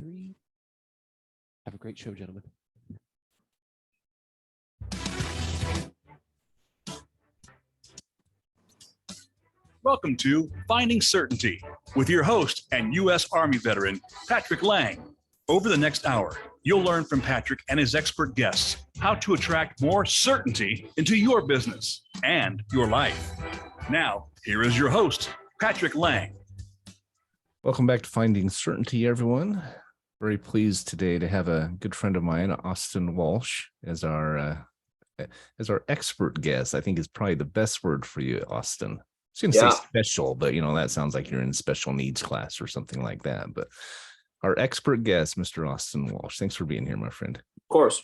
3. Have a great show, gentlemen. Welcome to Finding Certainty with your host and U.S. Army veteran, Patrick Lang. Over the next hour, you'll learn from Patrick and his expert guests how to attract more certainty into your business and your life. Now, here is your host, Patrick Lang. Welcome back to Finding Certainty, everyone. Very pleased today to have a good friend of mine, Austin Walsh, as our expert guest. I think is probably the best word for you, Austin. I was going to say special, but that sounds like you're in special needs class or something like that. But our expert guest, Mr. Austin Walsh. Thanks for being here, my friend. Of course.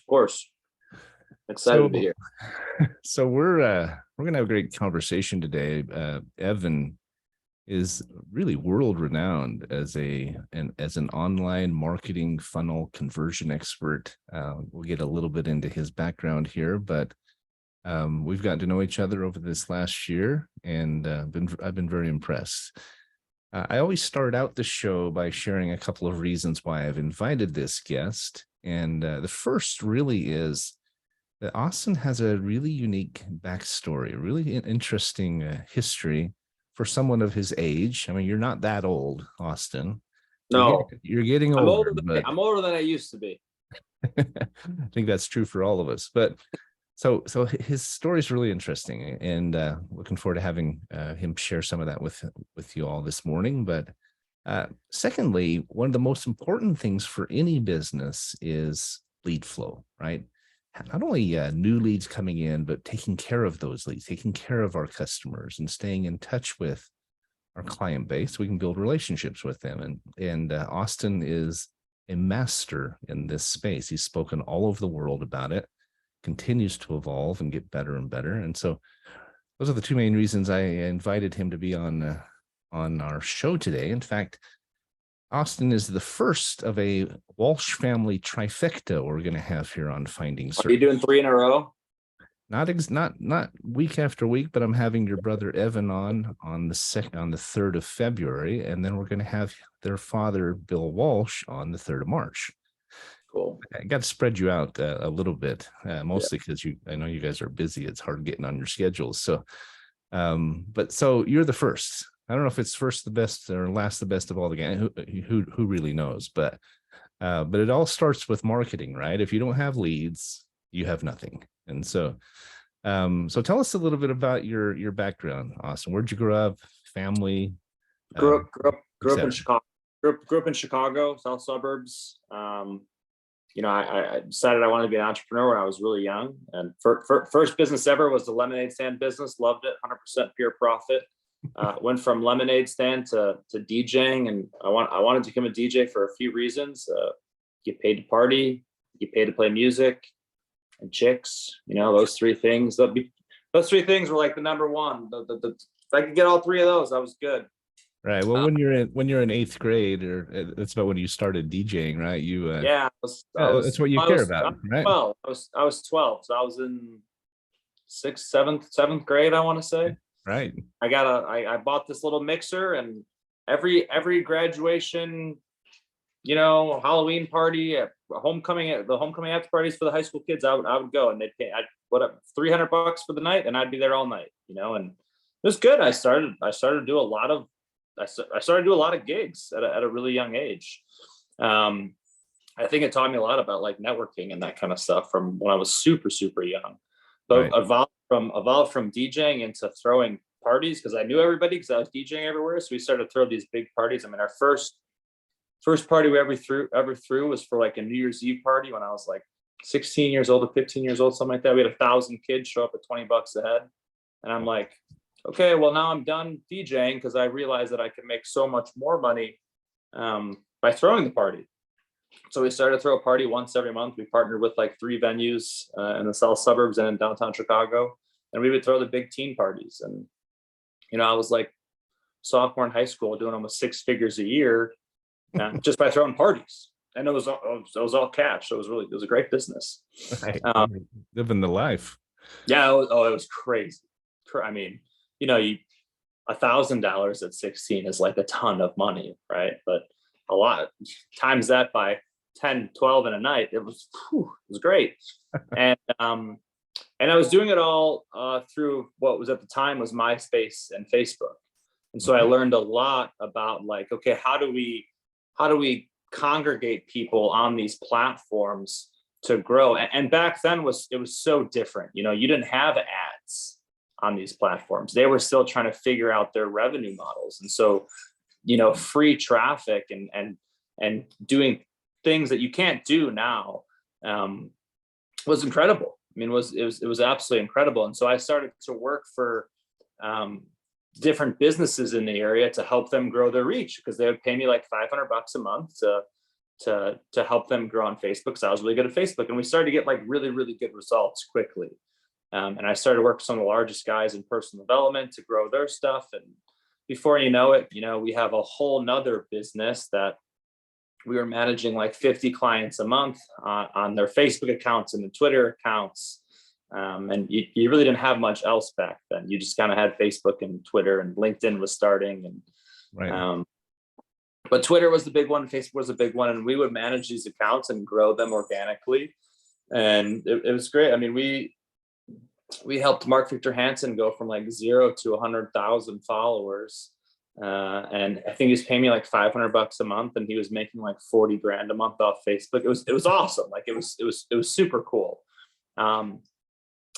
Excited to be here. So we're going to have a great conversation today. Evan is really world renowned as an online marketing funnel conversion expert. We'll get a little bit into his background here, but we've gotten to know each other over this last year, and I've been very impressed. I always start out the show by sharing a couple of reasons why I've invited this guest, and the first really is that Austin has a really unique backstory, a really interesting history for someone of his age. I mean, you're not that old, Austin. No, you're getting older. I'm older than I used to be. I think that's true for all of us. But so his story is really interesting, and looking forward to having him share some of that with you all this morning. But secondly, one of the most important things for any business is lead flow, right? Not only new leads coming in, but taking care of those leads, taking care of our customers, and staying in touch with our client base so we can build relationships with them. And Austin is a master in this space. He's spoken all over the world about it, continues to evolve and get better and better. And so those are the two main reasons I invited him to be on our show today. In fact, Austin is the first of a Walsh family trifecta we're going to have here on Finding Certainty. Are you doing 3 in a row? Not week after week, but I'm having your brother Evan on the 3rd of February, and then we're going to have their father Bill Walsh on the 3rd of March. Cool. I got to spread you out a little bit, mostly because I know you guys are busy. It's hard getting on your schedules. So, so you're the first. I don't know if it's first the best or last the best of all the gang. Who really knows? But it all starts with marketing, right? If you don't have leads, you have nothing. And so tell us a little bit about your background, Austin. Where'd you grow up? Family? Grew up in Chicago. Grew up in Chicago, south suburbs. I decided I wanted to be an entrepreneur when I was really young. And first business ever was the lemonade stand business. Loved it, 100% pure profit. Went from lemonade stand to DJing, and I wanted to become a DJ for a few reasons. Get paid to party, get paid to play music, and chicks. Those three things. Those three things were like the number one. If I could get all three of those, I was good. Right. Well, when you're in 8th grade, or that's about when you started DJing, right? That's what you care about, right? Well, I was 12, so I was in 6th, 7th grade, I want to say. Right. I bought this little mixer, and every graduation, Halloween party, the homecoming after parties for the high school kids, I would go, and they'd pay $300 for the night, and I'd be there all night, and it was good. I started to do a lot of gigs at a really young age. I think it taught me a lot about like networking and that kind of stuff from when I was super, super young. So right. evolved from DJing into throwing parties because I knew everybody because I was DJing everywhere. So we started to throw these big parties. I mean, our first party we ever threw was for like a New Year's Eve party when I was like 16 years old or 15 years old, something like that. We had 1,000 kids show up at $20 a head. And I'm like, okay, well now I'm done DJing because I realized that I could make so much more money by throwing the party. So we started to throw a party once every month. We partnered with like 3 venues in the south suburbs and in downtown Chicago. And we would throw the big teen parties. And, I was like sophomore in high school doing almost 6 figures a year just by throwing parties. And it was all cash. So it was a great business. Right. Living the life. Yeah. It was crazy. I mean, $1,000 at 16 is like a ton of money. Right. But a lot. Times that by 10, 12 in a night. It was great. And I was doing it all through what was at the time was MySpace and Facebook. And so I learned a lot about like, okay, how do we congregate people on these platforms to grow? And back then it was so different. You know, you didn't have ads on these platforms. They were still trying to figure out their revenue models. And so, you know, free traffic and doing things that you can't do now was incredible. I mean, it was absolutely incredible. And so I started to work for different businesses in the area to help them grow their reach, because they would pay me like $500 a month to help them grow on Facebook, because I was really good at Facebook. And we started to get like really, really good results quickly. And I started to work with some of the largest guys in personal development to grow their stuff. And before you know it, you know, we have a whole nother business that we were managing like 50 clients a month on their Facebook accounts and the Twitter accounts. And you really didn't have much else back then. You just kind of had Facebook and Twitter, and LinkedIn was starting. And Right. but Twitter was the big one, Facebook was a big one, and we would manage these accounts and grow them organically. And it was great. I mean, we helped Mark Victor Hansen go from like 0 to 100,000 followers. And I think he was paying me like $500 a month, and he was making like 40 grand a month off Facebook. It was awesome. Like it was super cool. And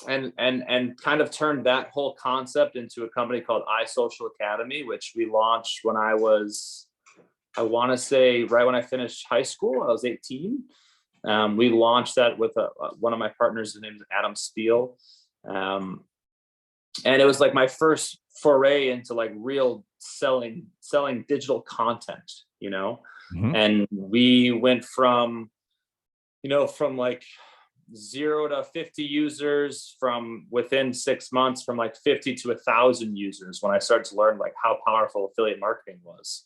kind of turned that whole concept into a company called iSocial Academy, which we launched when I want to say right when I finished high school. I was 18. We launched that with one of my partners. His name is Adam Steele. And it was like my first foray into like real selling digital content, you know. Mhm. And we went from like 0 to 50 users from within 6 months, from like 50 to 1,000 users, when I started to learn like how powerful affiliate marketing was.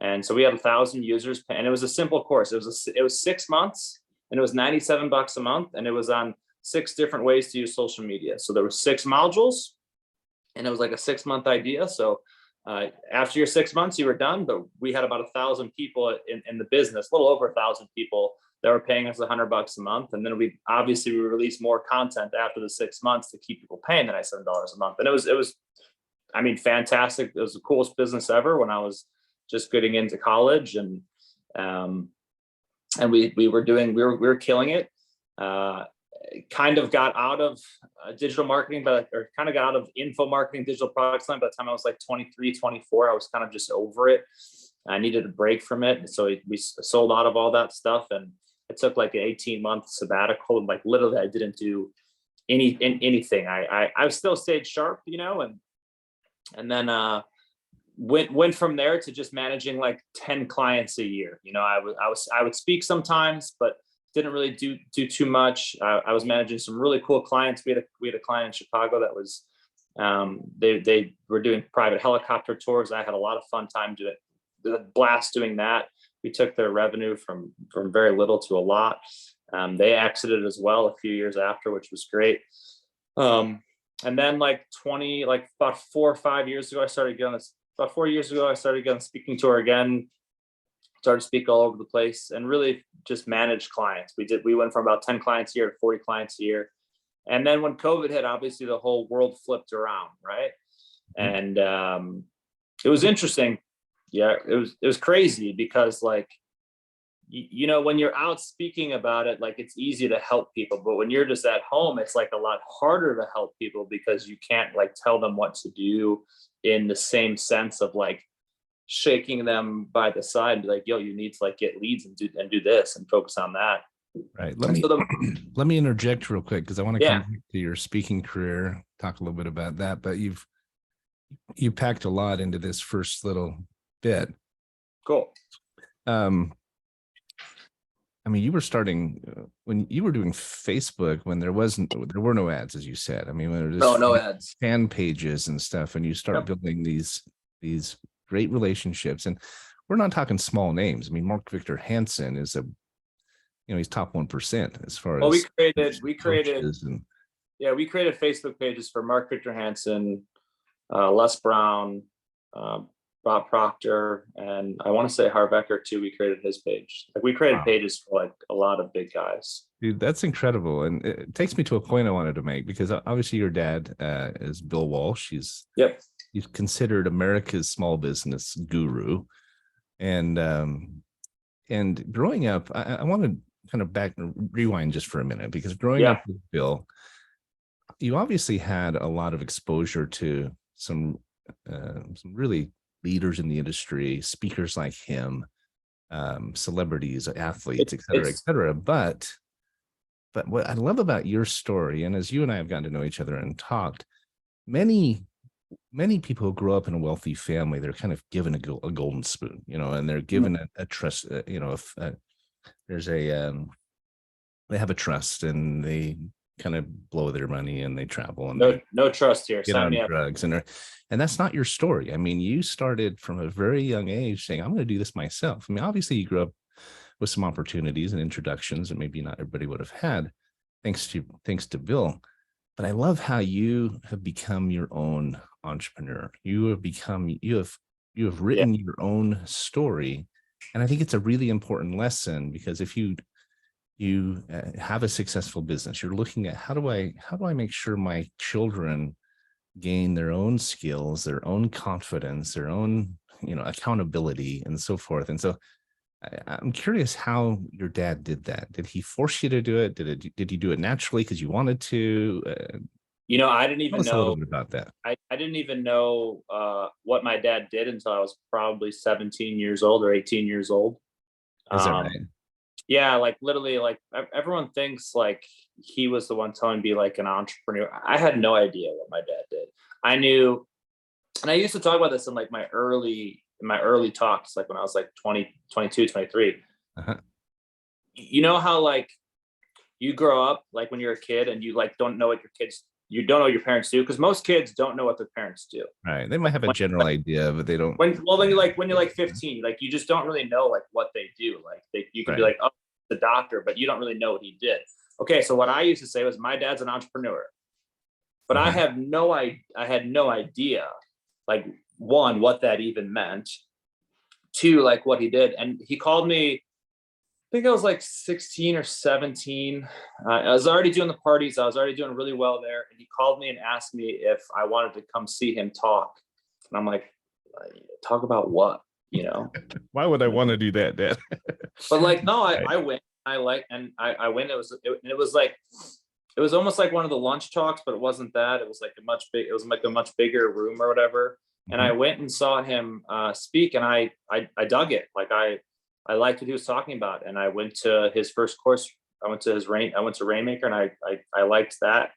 And so we had 1,000 users, and it was a simple course. It was 6 months, and it was $97 a month, and it was on 6 different ways to use social media. So there were 6 modules, and it was like a 6-month idea. So after your 6 months, you were done. But we had about 1,000 people in the business, a little over 1,000 people that were paying us $100 a month. And then we released more content after the 6 months to keep people paying the $97 a month. And it was, I mean, fantastic. It was the coolest business ever when I was just getting into college, and we were killing it. Kind of got out of digital marketing, or kind of got out of info marketing, digital products line by the time I was like 23, 24. I was kind of just over it. I needed a break from it. So we sold out of all that stuff, and it took like an 18-month sabbatical. And like literally I didn't do anything. I still stayed sharp, you know, and then went from there to just managing like 10 clients a year. You know, I would speak sometimes, but didn't really do too much. I was managing some really cool clients. We had a client in Chicago that was they were doing private helicopter tours. I had a lot of fun time blast doing that. We took their revenue from very little to a lot. They exited as well a few years after, which was great. And then about 4 or 5 years ago, I started getting speaking tour again. Started to speak all over the place and really just manage clients. We went from about 10 clients a year to 40 clients a year. And then when COVID hit, obviously the whole world flipped around, right? And it was interesting. Yeah, it was crazy because like, you know, when you're out speaking about it, like it's easy to help people, but when you're just at home, it's like a lot harder to help people because you can't like tell them what to do in the same sense of like shaking them by the side and be like, yo, you need to like get leads and do this and focus on that. Right. Let me interject real quick because I want to come back to your speaking career, talk a little bit about that. But you packed a lot into this first little bit. Cool. I mean, you were starting when you were doing Facebook when there were no ads, as you said. I mean, when there was no ads, fan pages and stuff, and you start building these great relationships. And we're not talking small names. I mean, Mark Victor Hansen is he's top 1% as far as. We created Facebook pages for Mark Victor Hansen, Les Brown, Rob Proctor, and I want to say Harv Eker too. We created his page. Like we created pages for like a lot of big guys. Dude, that's incredible. And it takes me to a point I wanted to make, because obviously your dad is Bill Walsh. He's considered America's small business guru. And growing up, I want to kind of rewind just for a minute, because growing up with Bill, you obviously had a lot of exposure to some really leaders in the industry, speakers like him, celebrities, athletes, et cetera. But what I love about your story, and as you and I have gotten to know each other and talked, many people who grow up in a wealthy family, they're kind of given a golden spoon, and they're given a trust, there's they have a trust, and they kind of blow their money and they travel, and no trust here. Get on drugs, and that's not your story. I mean, you started from a very young age saying, I'm going to do this myself. I mean, obviously you grew up with some opportunities and introductions that maybe not everybody would have had, thanks to Bill. But I love how you have become your own entrepreneur. You have written your own story. And I think it's a really important lesson, because if you have a successful business, you're looking at how do I make sure my children gain their own skills, their own confidence, their own, accountability, and so forth. And so I'm curious how your dad did that. Did he force you to do it? Did you do it naturally because you wanted to? I didn't even know a little bit about that. I didn't even know what my dad did until I was probably 17 years old or 18 years old. Is that right? Yeah, like literally, like everyone thinks like he was the one telling me to be like an entrepreneur. I had no idea what my dad did. I knew, and I used to talk about this in like my early talks, like when I was like 20, 22, 23. Uh-huh. You know how like you grow up like when you're a kid and you like don't know what you don't know what your parents do, because most kids don't know what their parents do. Right. They might have a general idea, but they don't. When you're like 15, like you just don't really know like what they do. Like you could be like, oh, the doctor, but you don't really know what he did. Okay, so what I used to say was my dad's an entrepreneur, but I had no idea, like one, what that even meant, two, like what he did. And he called me, I think I was like 16 or 17. I was already doing the parties. I was already doing really well there. And he called me and asked me if I wanted to come see him talk. And I'm like, talk about what, Why would I want to do that, Dad? But like, no, I went. I went. It was almost like one of the lunch talks, but it wasn't that. It was like a much bigger room or whatever. And I went and saw him speak, and I dug it. Like I liked what he was talking about, and I went to his first course. I went to Rainmaker, and I liked that,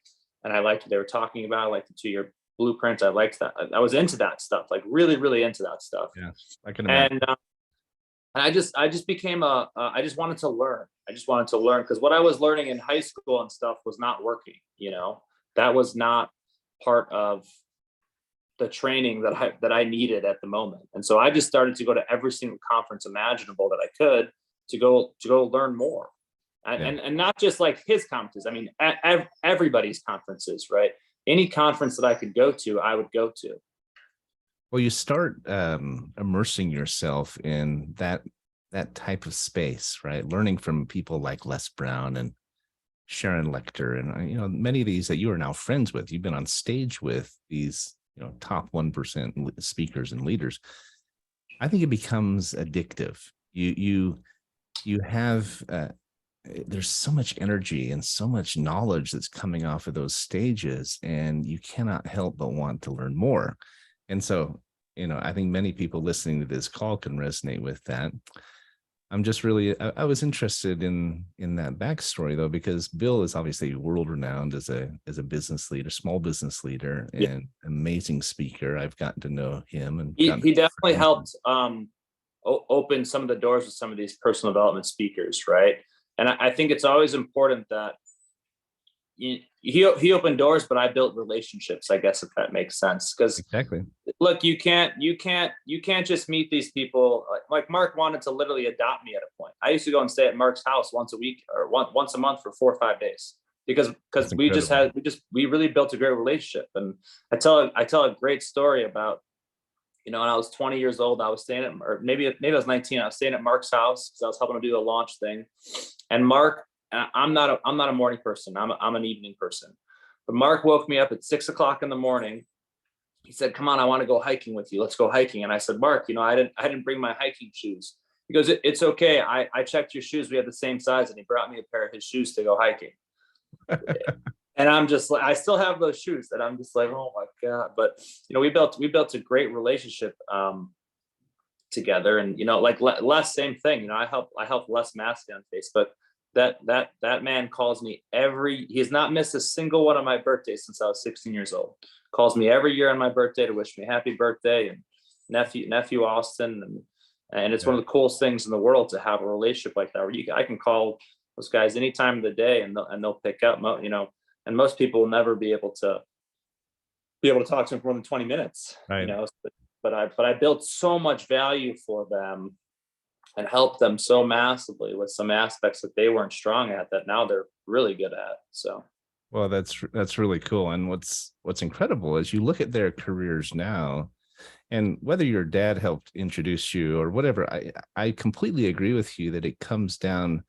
and I liked what they were talking about, like the 2-year blueprint. I liked that. I was into that stuff, like really, really into that stuff. Yeah, I can imagine. And I just became I just wanted to learn. Because what I was learning in high school and stuff was not working. That was not part of the training that I needed at the moment. And so I just started to go to every single conference imaginable that I could to go learn more. And not just like his conferences. I mean, everybody's conferences, right? Any conference that I could go to, I would go to. Well, you start immersing yourself in that type of space, right? Learning from people like Les Brown and Sharon Lechter, and many of these that you are now friends with. You've been on stage with these top 1% speakers and leaders. I think it becomes addictive. You have there's so much energy and so much knowledge that's coming off of those stages, and you cannot help but want to learn more. And so, I think many people listening to this call can resonate with that. I'm just really, I was interested in that backstory though, because Bill is obviously world renowned as a business leader, small business leader, and amazing speaker. I've gotten to know him, and he definitely helped open some of the doors with some of these personal development speakers, right? And I think it's always important that he opened doors, but I built relationships, I guess, if that makes sense. Because exactly, look, you can't just meet these people. Like Mark wanted to literally adopt me at a point. I used to go and stay at Mark's house once a week or once a month for 4 or 5 days because we really built a great relationship. And I tell a great story about, when I was 20 years old, I was staying at, or maybe I was 19. I was staying at Mark's house because I was helping him do a launch thing. And Mark, I'm not a morning person. I'm an evening person. But Mark woke me up at 6 o'clock in the morning. He said, "Come on, I want to go hiking with you. Let's go hiking." And I said, "Mark, I didn't bring my hiking shoes." He goes, "It's okay. I checked your shoes. We had the same size." And he brought me a pair of his shoes to go hiking. And I'm just like, I still have those shoes that I'm just like, oh my God. But, we built a great relationship together. And, like Les, same thing. I help Les Massey on Facebook. That man calls me he has not missed a single one of my birthdays since I was 16 years old. Calls me every year on my birthday to wish me happy birthday, and nephew Austin. And it's one of the coolest things in the world to have a relationship like that, where I can call those guys any time of the day and they'll pick up, and most people will never be able to talk to them for more than 20 minutes, right. But I built so much value for them and helped them so massively with some aspects that they weren't strong at that now they're really good at. So. Well, that's really cool. And what's incredible is you look at their careers now, and whether your dad helped introduce you or whatever, I completely agree with you that it comes down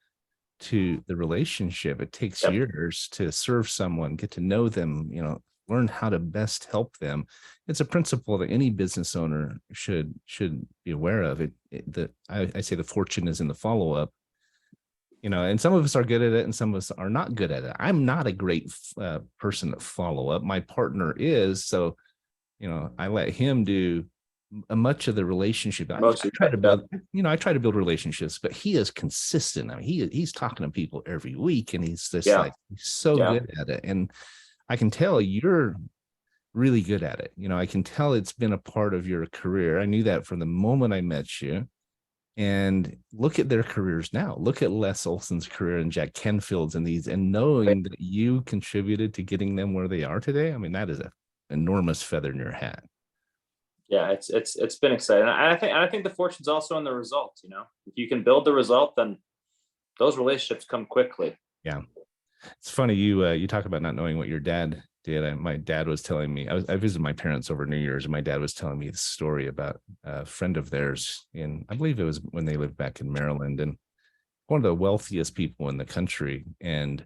to the relationship. It takes years to serve someone, get to know them, learn how to best help them. It's a principle that any business owner should be aware of. I say the fortune is in the follow-up. And some of us are good at it and some of us are not good at it. I'm not a great person to follow up. My partner is, so, I let him do much of the relationship. I try to build relationships, but he is consistent. I mean, he's talking to people every week, and he's just he's so good at it. And I can tell you're really good at it. I can tell it's been a part of your career. I knew that from the moment I met you. And look at their careers now. Look at Les Olson's career and Jack Canfield's and knowing that you contributed to getting them where they are today. I mean, that is an enormous feather in your hat. Yeah, it's been exciting. I think the fortune's also in the result. If you can build the result, then those relationships come quickly. Yeah, it's funny you talk about not knowing what your dad did. My dad was telling me, I visited my parents over New Year's, and my dad was telling me the story about a friend of theirs I believe it was when they lived back in Maryland, and one of the wealthiest people in the country. And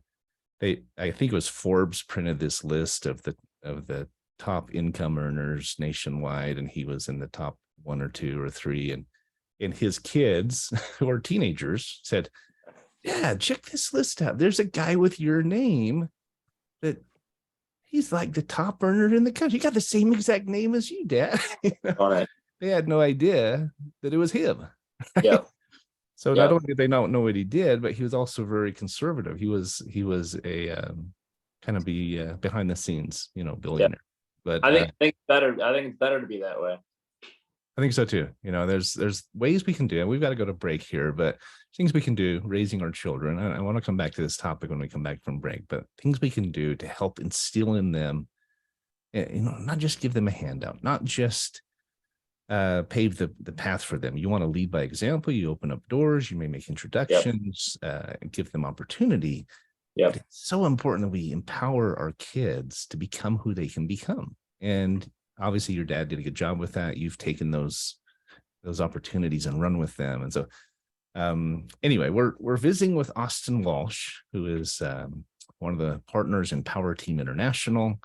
I think it was Forbes printed this list of the top income earners nationwide, and he was in the top 1 or 2 or 3, and his kids who are teenagers said, "Yeah, check this list out. There's a guy with your name that he's like the top earner in the country. He got the same exact name as you, Dad." They had no idea that it was him. Right? Yeah. So not only did they not know what he did, but he was also very conservative. He was a kind of behind the scenes, billionaire. Yeah. But I think it's better to be that way. I think so too. There's ways we can do it. We've got to go to break here, but things we can do raising our children. I want to come back to this topic when we come back from break, but things we can do to help instill in them, not just give them a handout, not just pave the path for them. You want to lead by example. You open up doors. You may make introductions, give them opportunity. Yeah, it's so important that we empower our kids to become who they can become. And obviously, your dad did a good job with that. You've taken those opportunities and run with them. And so, anyway, we're visiting with Austin Walsh, who is one of the partners in Power Team International.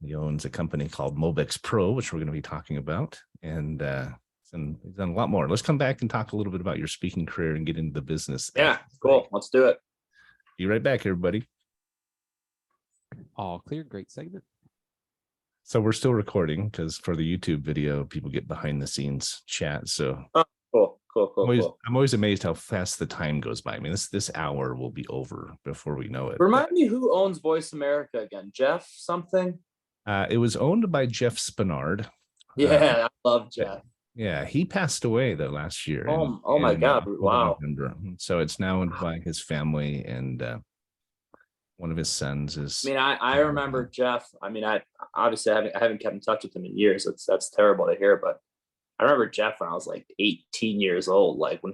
He owns a company called Mobex Pro, which we're going to be talking about, and he's done a lot more. Let's come back and talk a little bit about your speaking career and get into the business. Yeah, cool. Let's do it. Be right back, everybody. All clear. Great segment. So we're still recording because for the YouTube video, people get behind the scenes chat. So cool. I'm always amazed how fast the time goes by. I mean, this hour will be over before we know it. Remind me who owns Voice America again? Jeff something? It was owned by Jeff Spinard. Yeah, I love Jeff. Yeah, he passed away though last year. Oh my God! Wow. November. So it's now owned by his family, and one of his sons is. I mean, I remember Jeff. I mean, I haven't kept in touch with him in years. That's terrible to hear, but I remember Jeff when I was like 18 years old, like when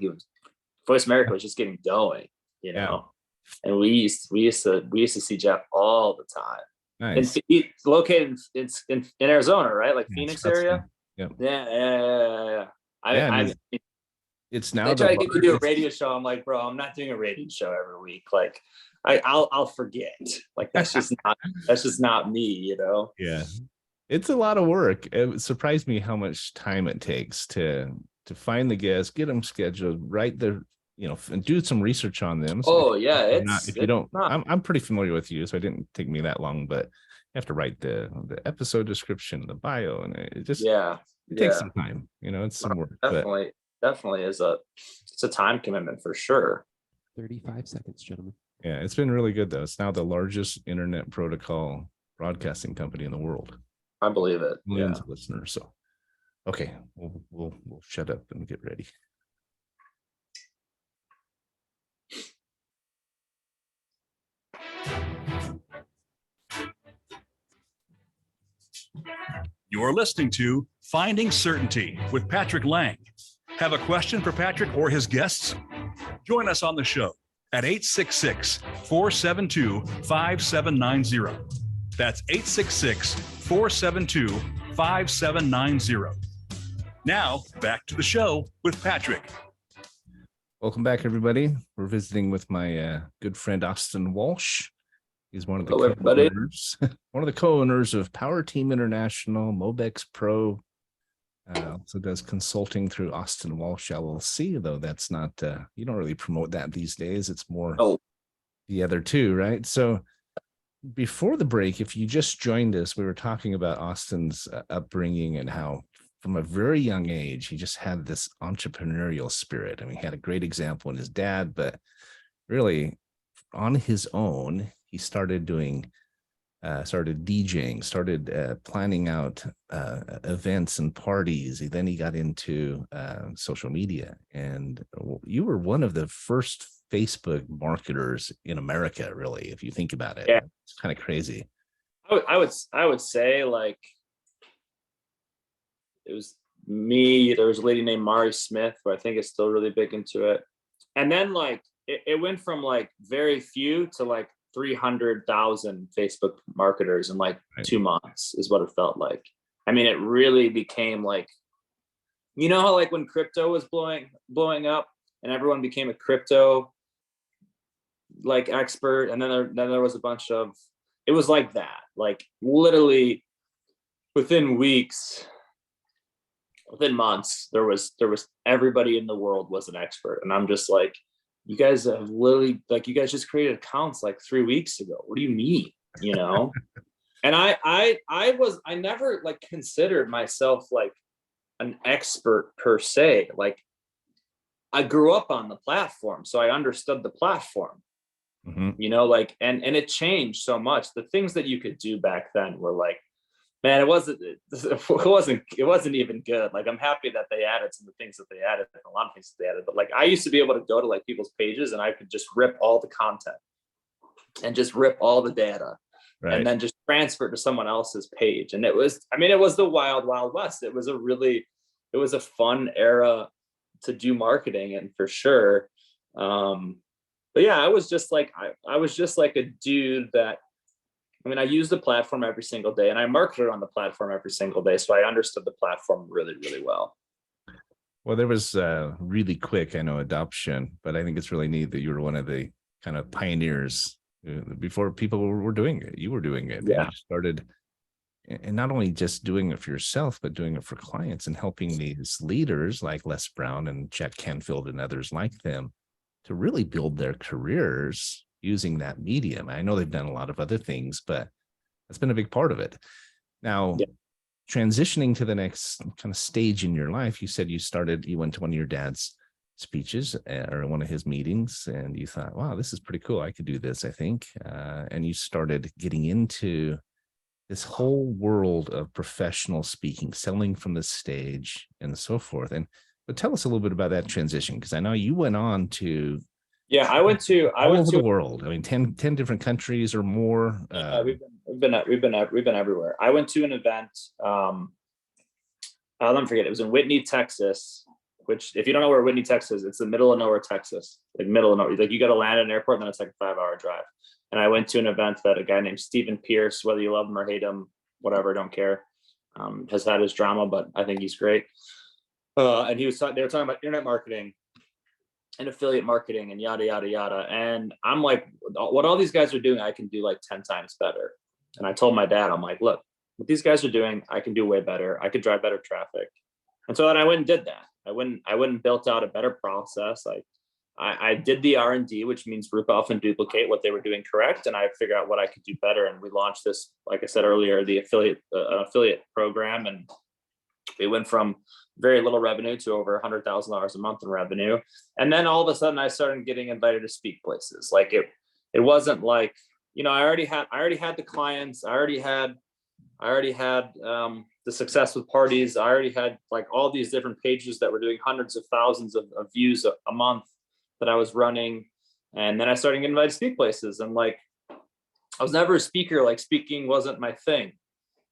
Voice America was just getting going, and we used to see Jeff all the time. Nice. And he's located in Arizona, right? Like Phoenix area. Yeah. Yeah, it's now they the try to get me to do a largest. radio show. I'm like, bro, I'm not doing a radio show every week. Like, I'll forget. Like, that's just not me, you know. Yeah, it's a lot of work. It surprised me how much time it takes to find the guests, get them scheduled, write their, and do some research on them. So Oh yeah, if you don't, not. I'm pretty familiar with you, so it didn't take me that long. But you have to write the episode description, the bio, and it just it takes some time. It's some work. Definitely it's a time commitment for sure. 35 seconds, gentlemen. Yeah, it's been really good though. It's now the largest internet protocol broadcasting company in the world. I believe it. Millions of listeners. So, okay, we'll shut up and get ready. You're listening to Finding Certainty with Patrick Lang. Have a question for Patrick or his guests? Join us on the show at 866-472-5790. That's 866-472-5790. Now, back to the show with Patrick. Welcome back, everybody. We're visiting with my good friend, Austin Walsh. He's one of the co-owners, of Power Team International, Mobex Pro. Also does consulting through Austin Walsh LLC, though that's not, you don't really promote that these days. It's more the other two, right? So before the break, if you just joined us, we were talking about Austin's upbringing and how from a very young age, he just had this entrepreneurial spirit. I mean, he had a great example in his dad, but really on his own, he started started DJing, started planning out events and parties. Then he got into social media, and you were one of the first Facebook marketers in America, really, if you think about it. Yeah. It's kind of crazy. I would say, like, it was me. There was a lady named Mari Smith, who I think is still really big into it. And then like it went from like very few to like 300,000 Facebook marketers in like 2 months is what it felt like. I mean, it really became like, you know how like when crypto was blowing up and everyone became a crypto like expert, and then there was a bunch of, it was like that, like literally within months, there was everybody in the world was an expert. And I'm just like, you guys have literally, like, you guys just created accounts like 3 weeks ago. What do you mean? You know? And I never like considered myself like an expert per se. Like, I grew up on the platform, so I understood the platform. Mm-hmm. You know, like, and it changed so much. The things that you could do back then were like, man, it wasn't even good. Like, I'm happy that they added some of the things that they added, and a lot of things that they added. But like, I used to be able to go to like people's pages and I could just rip all the content and just rip all the data, right, and then just transfer it to someone else's page. And it was the wild, wild west. It was a fun era to do marketing, and for sure. But yeah, I was just like a dude that, I mean, I used the platform every single day, and I marketed on the platform every single day. So I understood the platform really, really well. Well, there was really quick, I know, adoption, but I think it's really neat that you were one of the kind of pioneers before people were doing it. You were doing it. Yeah. And you started, and not only just doing it for yourself, but doing it for clients and helping these leaders like Les Brown and Jack Canfield and others like them to really build their careers using that medium. I know they've done a lot of other things, but that's been a big part of it. Now, transitioning to the next kind of stage in your life, you said you went to one of your dad's speeches or one of his meetings, and you thought, wow, this is pretty cool. I could do this, I think. And you started getting into this whole world of professional speaking, selling from the stage and so forth. But tell us a little bit about that transition, because I know you went on to I went to the world. I mean, 10 different countries or more. We've been everywhere. I went to an event. I'll never forget. It was in Whitney, Texas. Which, if you don't know where Whitney, Texas is, it's the middle of nowhere, Texas. Like middle of nowhere. Like, you got to land at an airport, and then it's like a 5-hour drive. And I went to an event that a guy named Stephen Pierce, whether you love him or hate him, whatever, don't care. has had his drama, but I think he's great. And they were talking about internet marketing and affiliate marketing and yada, yada, yada. And I'm like, what all these guys are doing, I can do like 10 times better. And I told my dad, I'm like, look, what these guys are doing, I can do way better. I could drive better traffic. And so then I went and did that. I went and built out a better process. I did the R&D, which means rip off and duplicate what they were doing correct. And I figured out what I could do better. And we launched this, like I said earlier, the affiliate program. And we went from very little revenue to over $100,000 a month in revenue. And then all of a sudden I started getting invited to speak places. Like it wasn't like, you know, I already had the clients. I already had the success with parties. I already had like all these different pages that were doing hundreds of thousands of views a month that I was running. And then I started getting invited to speak places. And like, I was never a speaker. Like speaking wasn't my thing,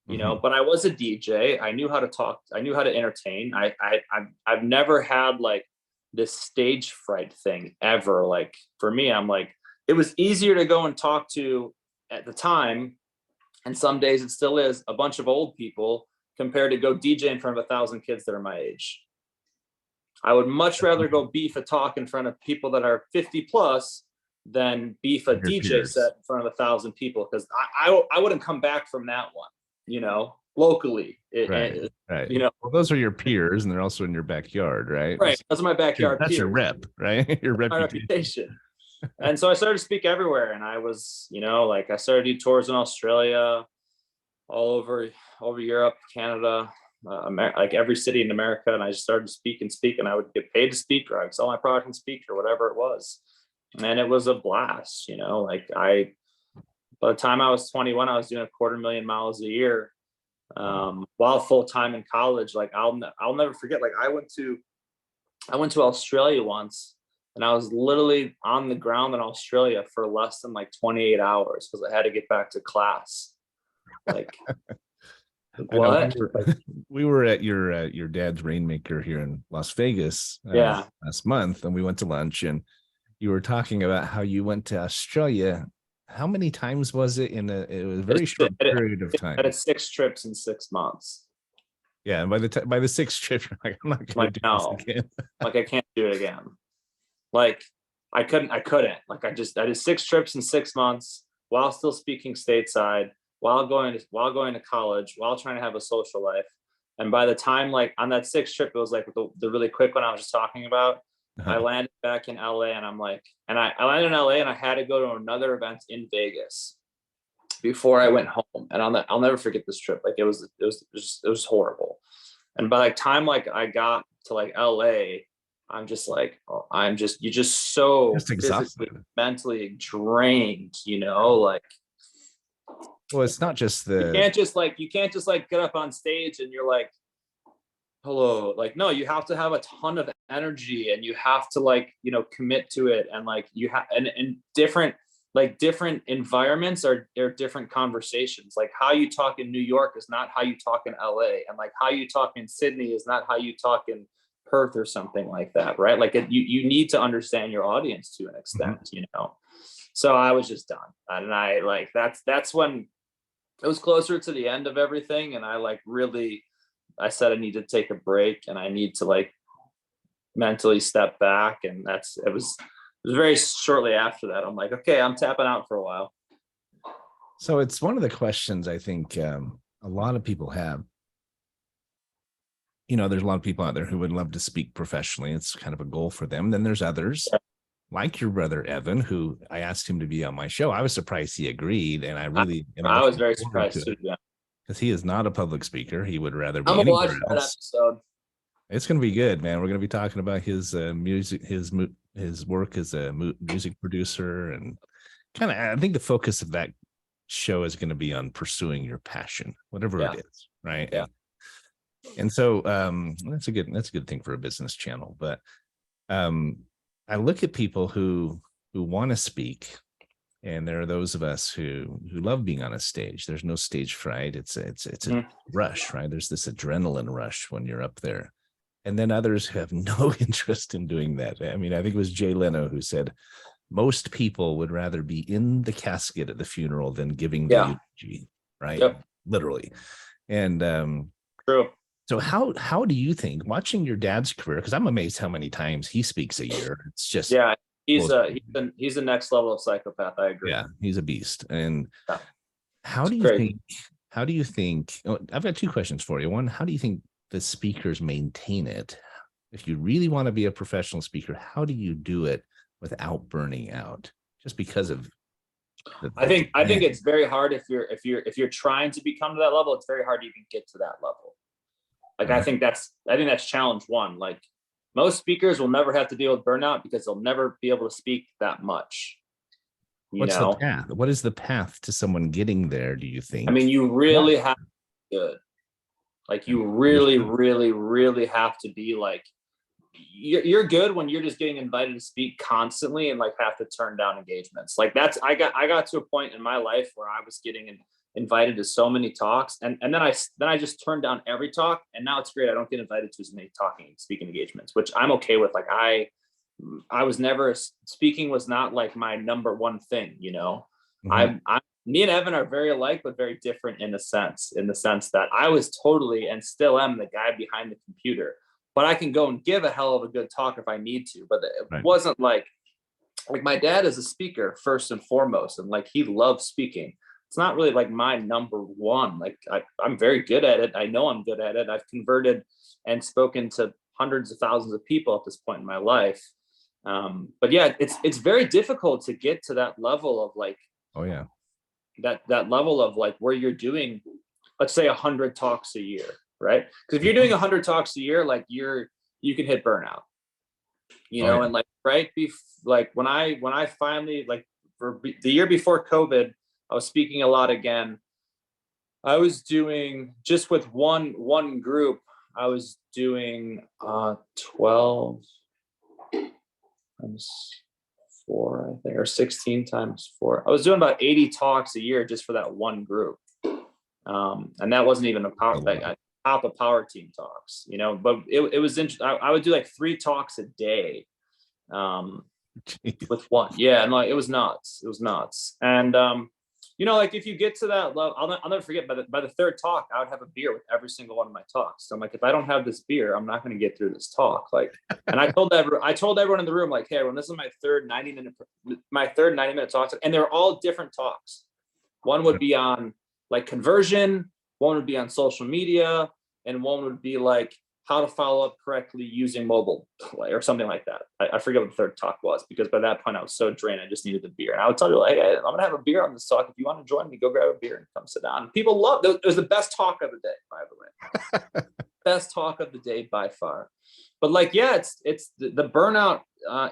you know, but I was a DJ. I knew how to talk. I knew how to entertain. I've never had like this stage fright thing ever. Like for me, I'm like, it was easier to go and talk to at the time. And some days it still is a bunch of old people compared to go DJ in front of 1,000 kids that are my age. I would much rather go beef a talk in front of people that are 50 plus than beef a DJ set in front of 1,000 people. Because I wouldn't come back from that one, you know, locally. Right. You know, well, those are your peers and they're also in your backyard, right? Right. Those are my backyard That's peers. your rep, right? Your reputation. And so I started to speak everywhere. And I was, you know, like I started to do tours in Australia, all over Europe, Canada, like every city in America. And I just started to speak, and I would get paid to speak, or I would sell my product and speak, or whatever it was. And it was a blast, you know, like by the time I was 21, I was doing 250,000 miles a year, while full-time in college. Like I'll never forget, like I went to Australia once, and I was literally on the ground in Australia for less than like 28 hours because I had to get back to class. Like, what? We were at your dad's Rainmaker here in Las Vegas last month, and we went to lunch, and you were talking about how you went to Australia. How many times was it it was a very short period of time? I had 6 trips in 6 months. Yeah, and by the 6th trip, you're like, I'm not going to do this again. Like I can't do it again. Like I couldn't. Like I did 6 trips in 6 months while still speaking stateside, while going to college, while trying to have a social life. And by the time, like on that 6th trip, it was like the really quick one I was just talking about. I landed back in LA, and I'm like, I landed in LA, and I had to go to another event in Vegas before I went home. And I'll never forget this trip. Like it was horrible. And by the time like I got to like LA, I'm just like, you're just so exhausted, mentally drained, you know, like. Well, it's not just you can't just get up on stage and you're like, hello. Like, no, you have to have a ton of energy, and you have to like, you know, commit to it. And like you have, and different environments are different conversations. Like how you talk in New York is not how you talk in LA. And like how you talk in Sydney is not how you talk in Perth or something like that. Right. Like you need to understand your audience to an extent, you know? So I was just done. And I like, that's when it was closer to the end of everything. And I said I need to take a break, and I need to like mentally step back. And it was very shortly after that. I'm like, okay, I'm tapping out for a while. So it's one of the questions I think a lot of people have. You know, there's a lot of people out there who would love to speak professionally. It's kind of a goal for them. Then there's others like your brother, Evan, who I asked him to be on my show. I was surprised he agreed. And I was very surprised too. Yeah. Because he is not a public speaker. He would rather be. I'm gonna watch that episode. It's going to be good, man. We're going to be talking about his music, his work as a music producer, and kind of. I think the focus of that show is going to be on pursuing your passion, whatever it is, right? Yeah. And so that's a good thing for a business channel. But I look at people who want to speak. And there are those of us who love being on a stage. There's no stage fright. It's a rush, right? There's this adrenaline rush when you're up there. And then others who have no interest in doing that. I mean, I think it was Jay Leno who said, most people would rather be in the casket at the funeral than giving the eulogy, right? Yep. Literally. And True. so how do you think, watching your dad's career, because I'm amazed how many times he speaks a year. It's just, Yeah, he's a next level of psychopath. I agree. yeah, he's a beast. And Yeah. how do you think, I've got two questions for you. One, how do you think the speakers maintain it? If you really want to be a professional speaker, how do you do it without burning out? Just because of I think it's very hard if you're trying to become to that level. It's very hard to even get to that level. Like, I think that's challenge one. Like, most speakers will never have to deal with burnout because they'll never be able to speak that much. What's the path? What is the path to someone getting there, do you think? I mean, you really have to be good. Like, you really, really, really have to be like, you're good when you're just getting invited to speak constantly and like have to turn down engagements. Like, I got to a point in my life where I was getting invited to so many talks, and then I just turned down every talk, and now it's great. I don't get invited to as many speaking engagements, which I'm okay with. Like, I was never, speaking was not like my number one thing, you know. Me and Evan are very alike, but very different in the sense that I was totally, and still am, the guy behind the computer, but I can go and give a hell of a good talk if I need to. But it wasn't like my dad is a speaker first and foremost, and like, he loves speaking. It's not really like my number one. Like, I'm very good at it. I know I'm good at it. I've converted and spoken to hundreds of thousands of people at this point in my life. But yeah, it's very difficult to get to that level of like, oh yeah, that level of like where you're doing, let's say 100 talks a year, right? Because if you're doing 100 talks a year, like, you can hit burnout, you know. And like, like when I finally, like, for the year before COVID, I was speaking a lot again. I was doing, just with one group, I was doing 12 times 4, I think, or 16 times 4. I was doing about 80 talks a year just for that one group. And that wasn't even a top of power team talks, you know. But it was interesting. I would do like 3 talks a day with one. Yeah, and like, it was nuts. And you know, like, if you get to that level, I'll never forget, by the 3rd talk, I would have a beer with every single one of my talks. So I'm like, if I don't have this beer, I'm not going to get through this talk. Like, and I told everyone in the room, like, hey, everyone, this is my third 90-minute talks, and they're all different talks. One would be on like conversion, one would be on social media, and one would be like how to follow up correctly using mobile, or something like that. I forget what the 3rd talk was, because by that point I was so drained, I just needed the beer. And I would tell you, like, hey, I'm going to have a beer on this talk. If you want to join me, go grab a beer and come sit down. People love it. It was the best talk of the day, by the way. Best talk of the day by far. But like, yeah, it's the burnout.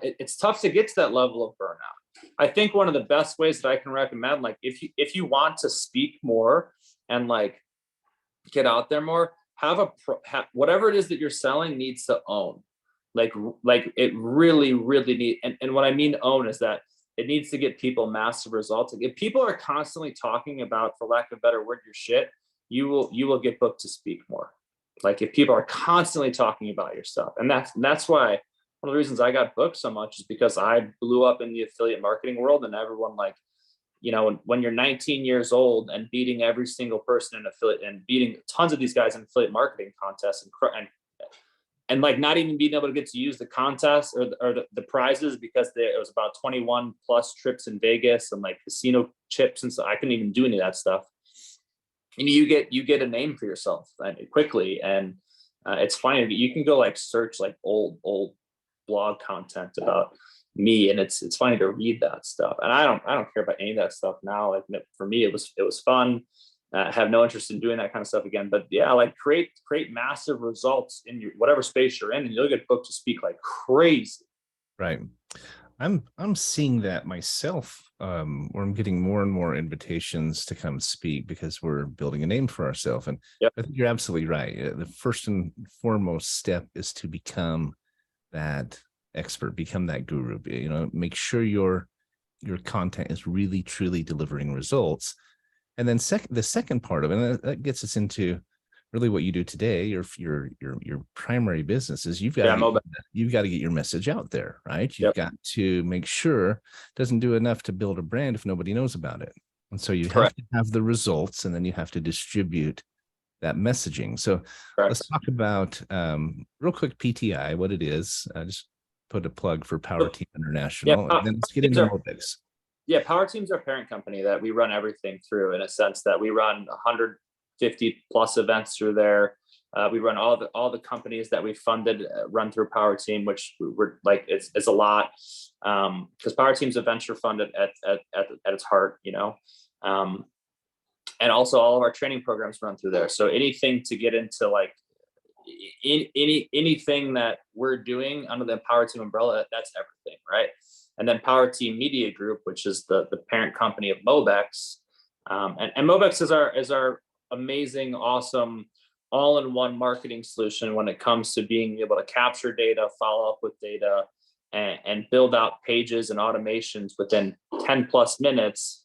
It's tough to get to that level of burnout. I think one of the best ways that I can recommend, like, if you want to speak more and like get out there more, whatever it is that you're selling needs to own. Like it really, really need. And what I mean own is that it needs to get people massive results. Like, if people are constantly talking about, for lack of a better word, your shit, you will get booked to speak more. Like, if people are constantly talking about your stuff, and that's why one of the reasons I got booked so much is because I blew up in the affiliate marketing world, and everyone, like, you know, when you're 19 years old and beating every single person in affiliate, and beating tons of these guys in affiliate marketing contests, and like not even being able to get to use the contest or the prizes, because it was about 21 plus trips in Vegas and like casino chips, and so I couldn't even do any of that stuff. And you get a name for yourself quickly, and it's funny. You can go like search like old blog content about me, and it's funny to read that stuff. And I don't care about any of that stuff now. Like, for me, it was fun. I have no interest in doing that kind of stuff again. But yeah, like, create massive results in your whatever space you're in, and you'll get booked to speak like crazy. Right. I'm seeing that myself, where I'm getting more and more invitations to come speak because we're building a name for ourselves. And yep. I think you're absolutely right. The first and foremost step is to become that expert, become that guru. You know, make sure your content is really truly delivering results. And then the second part of it, and that gets us into really what you do today, your primary business is you've got to get your message out there, right? You've got to make sure it doesn't do enough to build a brand if nobody knows about it. And so you have to have the results, and then you have to distribute that messaging. So Correct. let's talk about real quick PTI, what it is. Just put a plug for Power Team International, and then let's get into Mobex. Yeah, Power Team's our parent company that we run everything through, in a sense that we run 150 plus events through there. We run all the companies that we funded run through Power Team, which we're like, it's a lot, because Power Team's a venture fund at its heart, you know. And also all of our training programs run through there. So anything to get into, like, anything that we're doing under the Power Team umbrella, that's everything, right? And then Power Team Media Group, which is the parent company of Mobex, and Mobex is our amazing, awesome, all-in-one marketing solution when it comes to being able to capture data, follow up with data, and build out pages and automations within 10 plus minutes,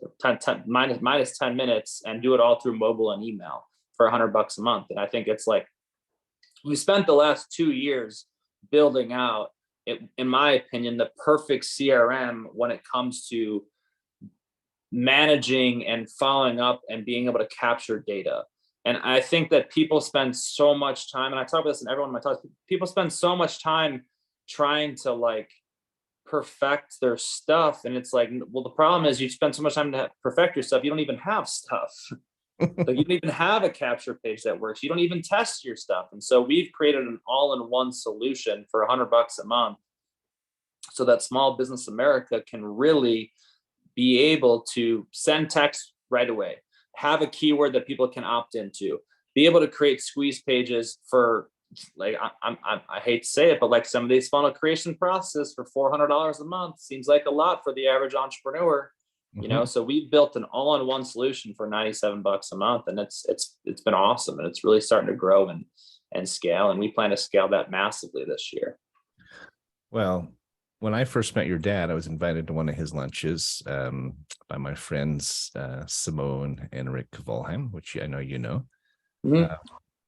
minus 10 minutes, and do it all through mobile and email for $100 a month. And I think it's like, we spent the last 2 years building out, in my opinion, the perfect CRM when it comes to managing and following up and being able to capture data. And I think that people spend so much time, and I talk about this in every one of my talks, people spend so much time trying to, like, perfect their stuff. And it's like, well, the problem is you spend so much time to perfect your stuff, you don't even have stuff. Like, you don't even have a capture page that works. You don't even test your stuff. And so we've created an all-in-one solution for $100 a month, so that Small Business America can really be able to send text right away, have a keyword that people can opt into, be able to create squeeze pages for, like, I hate to say it, but like some of these funnel creation processes for $400 a month seems like a lot for the average entrepreneur. You know, so we built an all-in-one solution for $97 a month, and it's been awesome, and it's really starting to grow and scale, and we plan to scale that massively this year. Well, when I first met your dad, I was invited to one of his lunches by my friends Simone and Rick Volheim, which I know you know.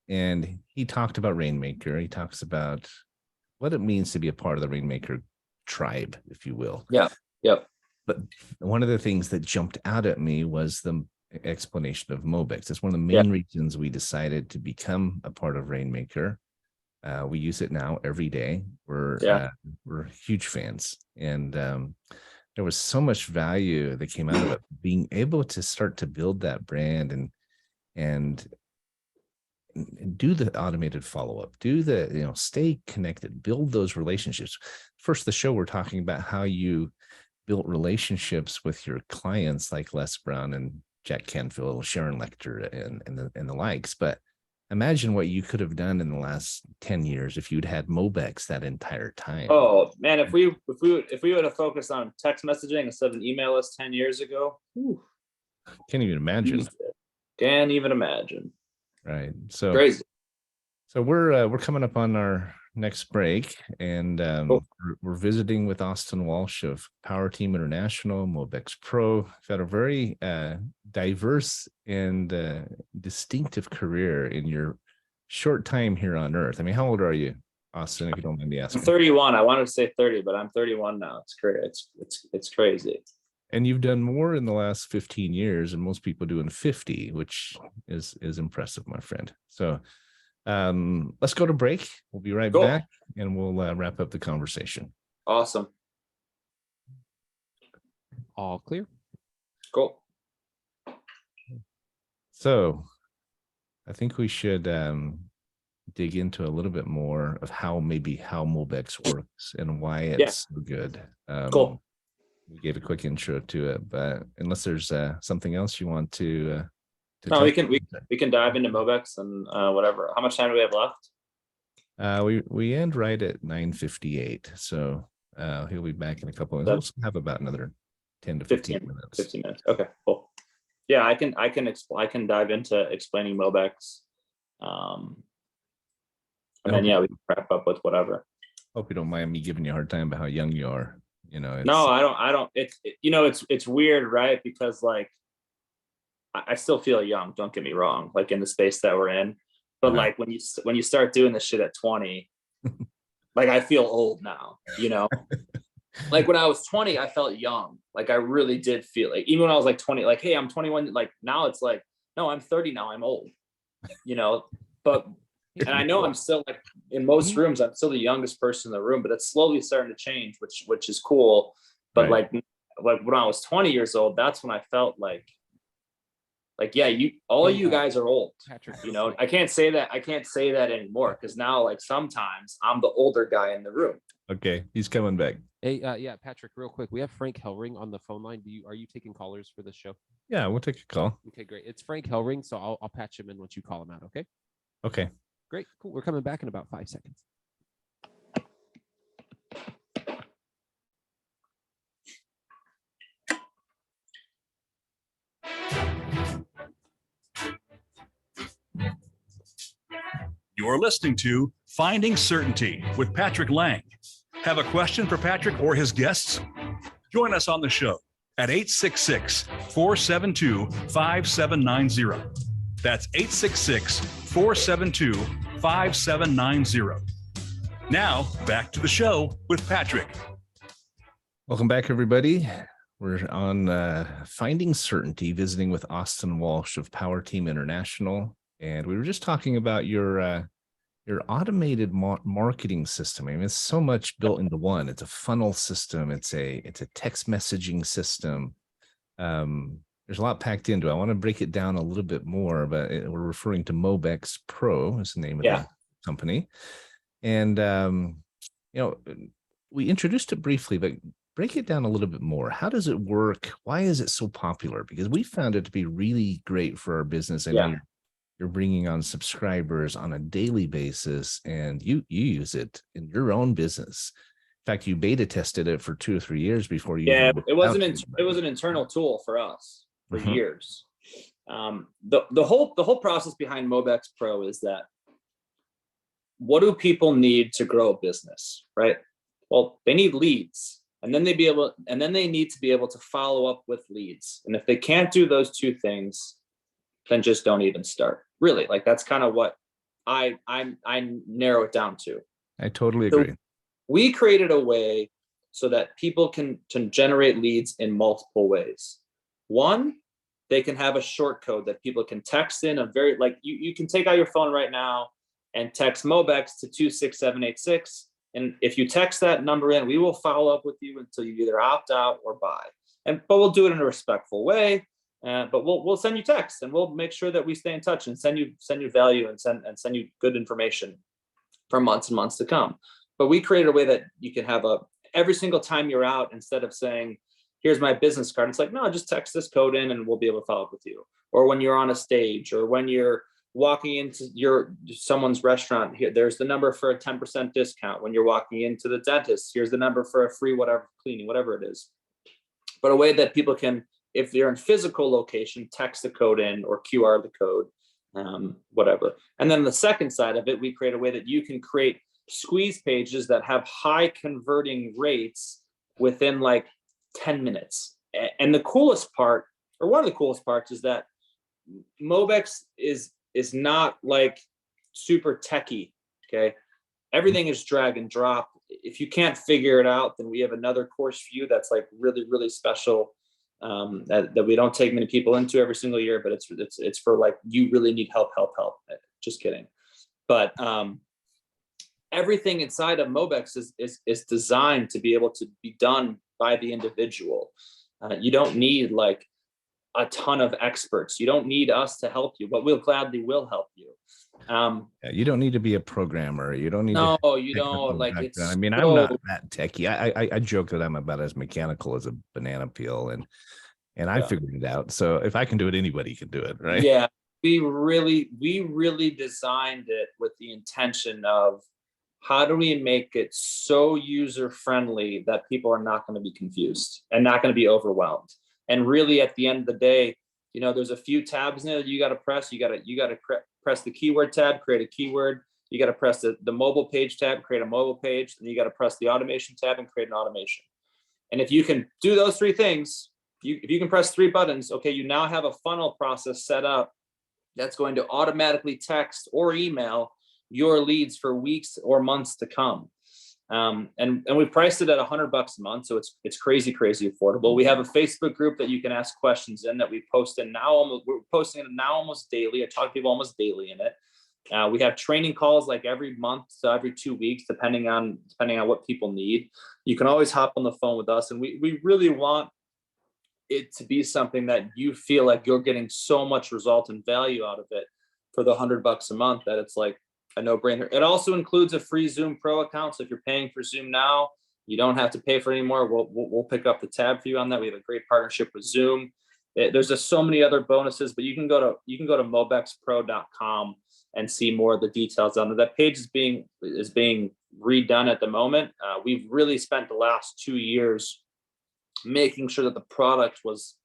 And he talked about Rainmaker. He talks about what it means to be a part of the Rainmaker tribe, if you will. Yeah. Yep. But one of the things that jumped out at me was the explanation of Mobex. It's one of the main reasons we decided to become a part of Rainmaker. We use it now every day. We're huge fans, and there was so much value that came out of it. Being able to start to build that brand and do the automated follow-up, do the, stay connected, build those relationships. First, the show, we're talking about how you built relationships with your clients like Les Brown and Jack Canfield, Sharon Lecter, and the likes. But imagine what you could have done in the last 10 years if you'd had Mobex that entire time. Oh man, if we would have focused on text messaging instead of an email list 10 years ago, can't even imagine. Can't even imagine. Right. So crazy. So we're coming up on our next break, and we're visiting with Austin Walsh of Power Team International, Mobex Pro. You've had a very diverse and distinctive career in your short time here on Earth. I mean, how old are you, Austin, if you don't mind me asking? I'm 31. I wanted to say 30, but I'm 31 now. It's crazy. It's crazy. And you've done more in the last 15 years than most people do in 50, which is impressive, my friend. So let's go to break. We'll be right back, and we'll wrap up the conversation. Awesome. All clear. Cool. So I think we should dig into a little bit more of how Mobex works and why it's so good. Cool. We gave a quick intro to it, but unless there's something else you want to no, we can dive into Mobex and whatever. How much time do we have left? We end right at 9:58, so he'll be back in a couple of minutes. We'll have about another 10 to 15 minutes. 15 minutes. Okay, cool. Yeah, I can dive into explaining Mobex. And then we can wrap up with whatever. Hope you don't mind me giving you a hard time about how young you are. No, I don't. It's weird, right? Because like, I still feel young. Don't get me wrong. Like in the space that we're in, but like when you start doing this shit at 20, like I feel old now. Like when I was 20, I felt young. Like I really did feel like, even when I was like 20, like, hey, I'm 21. Like now it's like, no, I'm 30 now. I'm old. but, and I know I'm still like in most rooms, I'm still the youngest person in the room, but it's slowly starting to change, which is cool. But Right. like when I was 20 years old, that's when I felt like, yeah, you guys are old. Patrick, I can't say that anymore, because now like sometimes I'm the older guy in the room. Okay, he's coming back. Hey, yeah, Patrick, real quick. We have Frank Hellring on the phone line. Are you taking callers for this show? Yeah, we'll take a call. Okay, great. It's Frank Hellring, so I'll patch him in once you call him out. Okay. Okay. Great. Cool. We're coming back in about 5 seconds. You're listening to Finding Certainty with Patrick Lang. Have a question for Patrick or his guests? Join us on the show at 866-472-5790. That's 866-472-5790. Now, back to the show with Patrick. Welcome back, everybody. We're on Finding Certainty, visiting with Austin Walsh of Power Team International. And we were just talking about your automated marketing system. I mean, it's so much built into one. It's a funnel system. It's a text messaging system. There's a lot packed into it. I want to break it down a little bit more, but we're referring to Mobex Pro is the name of the company. And, we introduced it briefly, but break it down a little bit more. How does it work? Why is it so popular? Because we found it to be really great for our business. I know you're bringing on subscribers on a daily basis, and you use it in your own business. In fact, you beta tested it for 2 or 3 years before you. Yeah, it was an internal tool for us for years. The whole process behind Mobex Pro is that, what do people need to grow a business, right? Well, they need leads, and then they need to be able to follow up with leads. And if they can't do those two things, then just don't even start. Really, like that's kind of what I narrow it down to. I totally agree. So we created a way so that people can generate leads in multiple ways. One, they can have a short code that people can text in you can take out your phone right now and text Mobex to 26786. And if you text that number in, we will follow up with you until you either opt out or buy. But we'll do it in a respectful way. But we'll send you texts, and we'll make sure that we stay in touch and send you value and send you good information for months and months to come. But we created a way that you can have every single time you're out, instead of saying, here's my business card, it's like, no, just text this code in and we'll be able to follow up with you. Or when you're on a stage, or when you're walking into someone's restaurant, here, there's the number for a 10% discount. When you're walking into the dentist, here's the number for a free whatever cleaning, whatever it is. But a way that people can, if they're in physical location, text the code in or QR the code, whatever. And then the second side of it, we create a way that you can create squeeze pages that have high converting rates within like 10 minutes. And the coolest part, or one of the coolest parts, is that Mobex is not like super techy. Okay. Everything is drag and drop. If you can't figure it out, then we have another course for you that's like really, really special. That we don't take many people into every single year, but it's for like, you really need help. Just kidding. But everything inside of Mobex is designed to be able to be done by the individual. You don't need like a ton of experts. You don't need us to help you, but we'll gladly will help you. You don't need to be a programmer. You don't need. No, you don't. Like it's. I mean, I'm not that techie. I joke that I'm about as mechanical as a banana peel, and I figured it out. So if I can do it, anybody can do it, right? Yeah, we really designed it with the intention of, how do we make it so user friendly that people are not going to be confused and not going to be overwhelmed? And really, at the end of the day, there's a few tabs in there that you got to press. You got to press the keyword tab, create a keyword. You got to press the mobile page tab, create a mobile page. And you got to press the automation tab and create an automation. And if you can do those three things, if you can press 3 buttons, okay, you now have a funnel process set up that's going to automatically text or email your leads for weeks or months to come. And we priced it at $100 a month, so it's crazy affordable. We have a Facebook group that you can ask questions in that we post in now. We're posting it now almost daily. I talk to people almost daily in it. We have training calls like every month, so every 2 weeks, depending on what people need. You can always hop on the phone with us, and we really want it to be something that you feel like you're getting so much result and value out of it for the $100 a month that it's like a no-brainer. It also includes a free Zoom Pro account, so if you're paying for Zoom now, you don't have to pay for it anymore. We'll pick up the tab for you on that. We have a great partnership with Zoom. There's just so many other bonuses, but you can go to mobexpro.com and see more of the details on it. That page is being redone at the moment. We've really spent the last 2 years making sure that the product was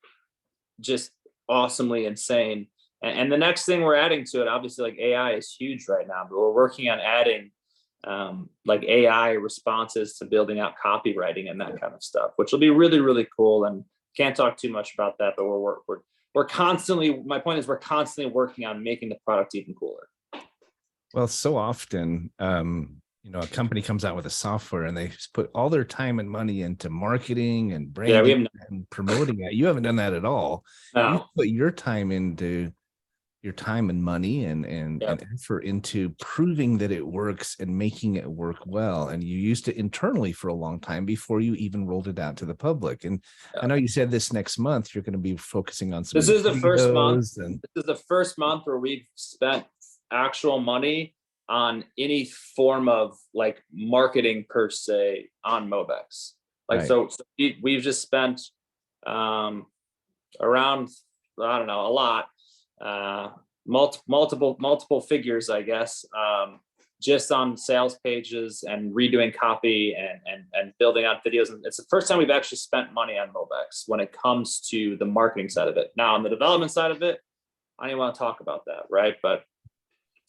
just awesomely insane. And the next thing we're adding to it, obviously, like AI is huge right now, but we're working on adding like AI responses to building out copywriting and that kind of stuff, which will be really, really cool. And can't talk too much about that, but we're constantly, my point is we're constantly working on making the product even cooler. Well, so often, a company comes out with a software and they just put all their time and money into marketing and branding and promoting it. You haven't done that at all. No. You put your time into your time and money and effort into proving that it works and making it work well. And you used it internally for a long time before you even rolled it out to the public. And I know you said this next month, you're going to be focusing on some. This is the first month. This is the first month where we've spent actual money on any form of like marketing per se on Mobex. Like, so we've just spent around, I don't know, a lot, multiple figures, I guess, just on sales pages and redoing copy and building out videos. And it's the first time we've actually spent money on Mobex when it comes to the marketing side of it. Now on the development side of it, I don't even want to talk about that, right? But